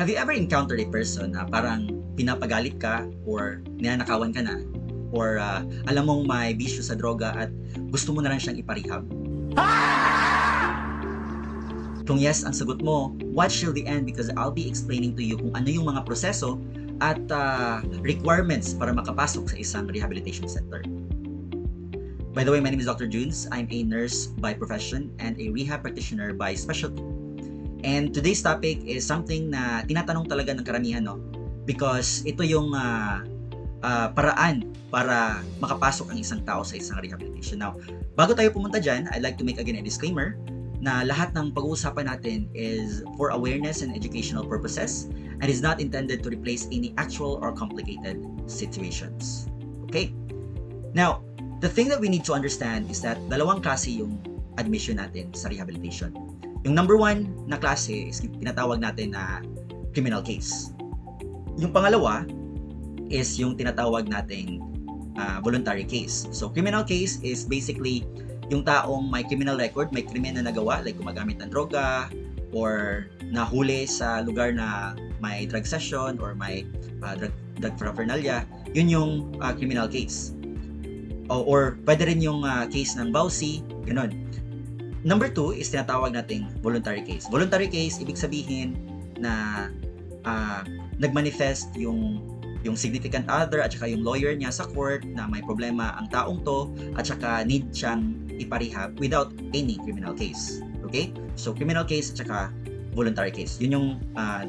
Have you ever encountered a person na parang pinapagalit ka or ninanakawan ka na or alam mong may bisyo sa droga at gusto mo na lang siyang iparehab? Kung yes ang sagot mo, watch till the end because I'll be explaining to you kung ano yung mga proseso at requirements para makapasok sa isang rehabilitation center. By the way, my name is Dr. Junes. I'm a nurse by profession and a rehab practitioner by specialty. And today's topic is something na tinatanong talaga ng karamihan, no? Because ito yung paraan para makapasok ang isang tao sa isang rehabilitation. Now, bago tayo pumunta dyan, I'd like to make again a disclaimer na lahat ng pag-uusapan natin is for awareness and educational purposes and is not intended to replace any actual or complicated situations. Okay? Now, the thing that we need to understand is that dalawang klase yung admission natin sa rehabilitation. Yung number one na klase is tinatawag natin na criminal case. Yung pangalawa is yung tinatawag nating voluntary case. So, criminal case is basically yung taong may criminal record, may krimen na nagawa, like gumagamit ng droga, or nahuli sa lugar na may drug session, or may drug paraphernalia, yun yung criminal case. Or pwede rin yung case ng vowsy, ganun. Number two is tinatawag nating voluntary case. Voluntary case, ibig sabihin na nagmanifest yung significant other at saka yung lawyer niya sa court na may problema ang taong to at saka need siyang iparehab without any criminal case. Okay? So, criminal case at saka voluntary case. Yun yung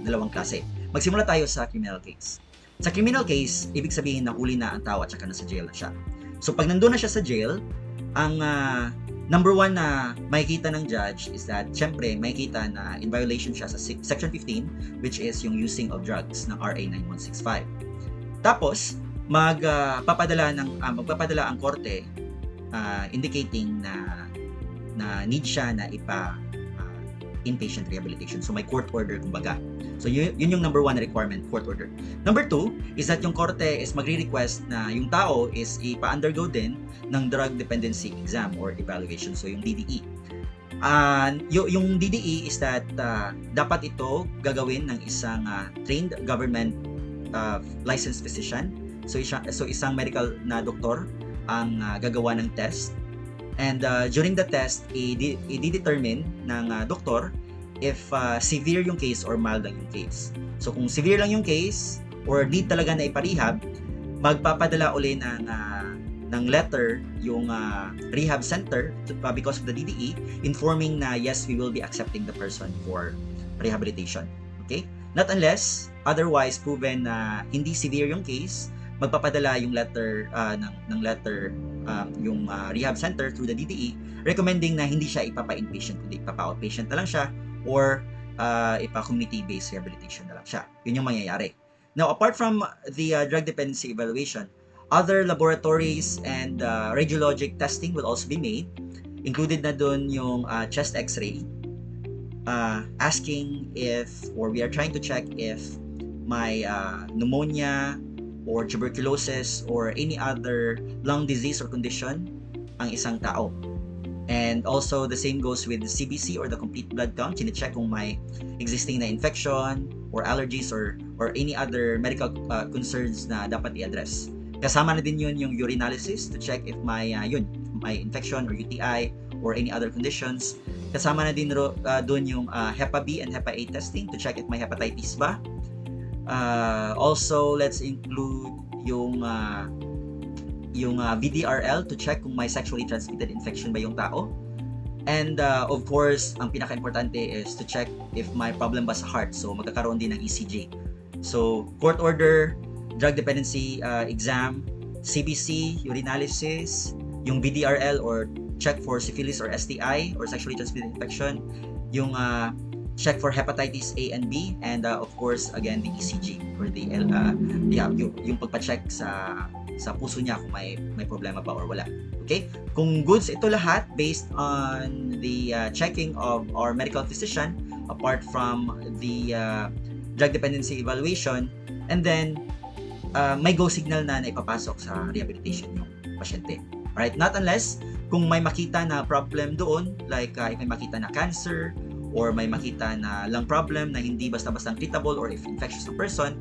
dalawang klase. Magsimula tayo sa criminal case. Sa criminal case, ibig sabihin na huli na ang tao at saka nasa jail na siya. So, pag nandun na siya sa jail, ang number one na makikita ng judge is that, syempre, makikita na in violation siya sa Section 15, which is yung using of drugs ng RA 9165. Tapos, magpapadala ang korte indicating na need siya na inpatient rehabilitation. So, may court order, kumbaga. So, yun yung number one na requirement, court order. Number two is that yung korte is magre-request na yung tao is ipa-undergo din ng drug dependency exam or evaluation. So, yung DDE. Yung DDE is that dapat ito gagawin ng isang trained government licensed physician. So isang medical na doktor ang gagawa ng test. And during the test, i-determine ng doktor if severe yung case or mild lang yung case. So kung severe lang yung case or need talaga na iparehab, magpapadala uli ng letter yung rehab center because of the DDE informing na yes, we will be accepting the person for rehabilitation. Okay? Not unless otherwise proven na hindi severe yung case, magpapadala yung letter yung rehab center through the DDE recommending na hindi siya ipapa-inpatient kundi ipapa-outpatient na lang siya or ipa-community-based rehabilitation na lang siya. Yun yung mangyayari. Now, apart from the drug dependency evaluation, other laboratories and radiologic testing will also be made. Included na dun yung chest x-ray, asking if, or we are trying to check if may pneumonia or tuberculosis or any other lung disease or condition ang isang tao. And also, the same goes with the CBC or the complete blood count. Chine-check kung may existing na infection or allergies or any other medical concerns na dapat i-address. Kasama na din yun yung urinalysis to check if may infection or UTI or any other conditions. Kasama na din doon yung Hepa B and Hepa A testing to check if may hepatitis ba. Also, let's include yung VDRL to check kung may sexually transmitted infection ba yung tao. And of course, ang pinaka-importante is to check if may problem ba sa heart. So, magkakaroon din ng ECG. So, court order, drug dependency exam, CBC, urinalysis, yung VDRL or check for syphilis or STI or sexually transmitted infection, yung check for hepatitis A and B, and of course, again, the ECG or yung pagpa-check sa puso niya kung may problema ba or wala. Okay? Kung goods ito lahat based on the checking of our medical physician apart from the drug dependency evaluation, and then may go signal na ipapasok sa rehabilitation yung pasyente. Alright? Not unless kung may makita na problem doon, like if may makita na cancer or may makita na lung problem na hindi basta-bastang treatable or if infectious na person,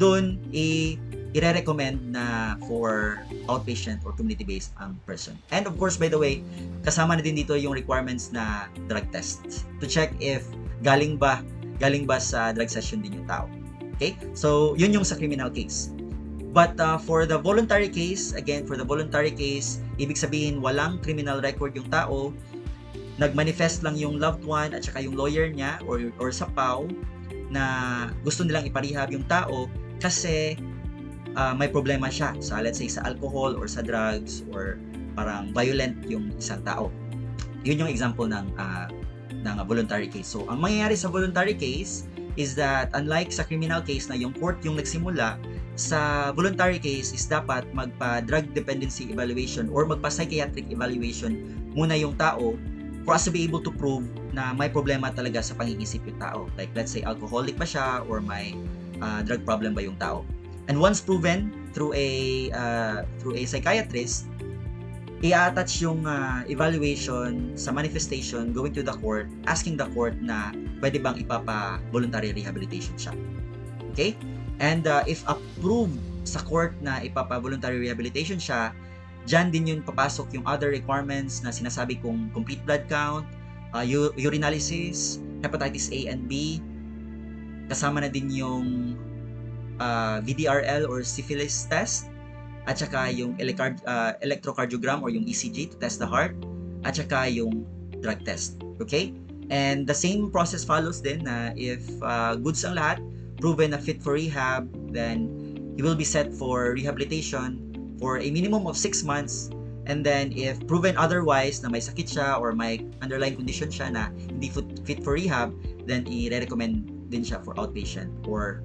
doon i-recommend na for outpatient or community-based ang person. And of course, by the way, kasama na din dito yung requirements na drug test to check if galing ba sa drug session din yung tao. Okay? So, yun yung sa criminal case. But for the voluntary case, again, ibig sabihin walang criminal record yung tao, nag-manifest lang yung loved one at saka yung lawyer niya or sa PAW na gusto nilang iparehab yung tao kasi may problema siya sa, let's say, sa alcohol or sa drugs or parang violent yung isang tao. Yun yung example ng voluntary case. So, ang mangyayari sa voluntary case is that unlike sa criminal case na yung court yung nagsimula, sa voluntary case is dapat magpa-drug dependency evaluation or magpa-psychiatric evaluation muna yung tao for us to be able to prove na may problema talaga sa pang-iisip yung tao. Like, let's say, alcoholic ba siya or may drug problem ba yung tao. And once proven through a psychiatrist, i-attach yung evaluation sa manifestation going to the court, asking the court na pwede bang ipapa-voluntary rehabilitation siya. Okay? And if approved sa court na ipapa-voluntary rehabilitation siya, dyan din yun papasok yung other requirements na sinasabi kong complete blood count, urinalysis, hepatitis A and B, kasama na din yung VDRL or syphilis test, at saka yung electrocardiogram or yung ECG to test the heart, at saka yung drug test. Okay? And the same process follows din na if goods ang lahat, proven na fit for rehab, then he will be set for rehabilitation for a minimum of 6 months. And then if proven otherwise na may sakit siya or may underlying condition siya na hindi fit for rehab, then i-recommend din siya for outpatient or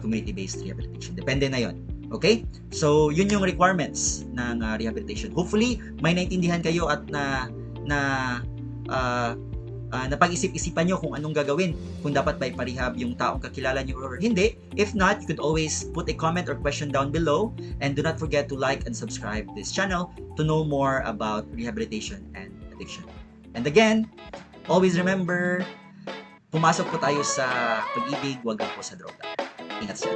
community-based rehabilitation. Depende na yon. Okay? So, yun yung requirements ng rehabilitation. Hopefully, may naintindihan kayo at napag-isip-isipan nyo kung anong gagawin, kung dapat ba iparehab yung taong kakilala nyo or hindi. If not, you could always put a comment or question down below, and do not forget to like and subscribe this channel to know more about rehabilitation and addiction. And again, always remember, pumasok po tayo sa pag-ibig, wag lang po sa droga. Ingat siya.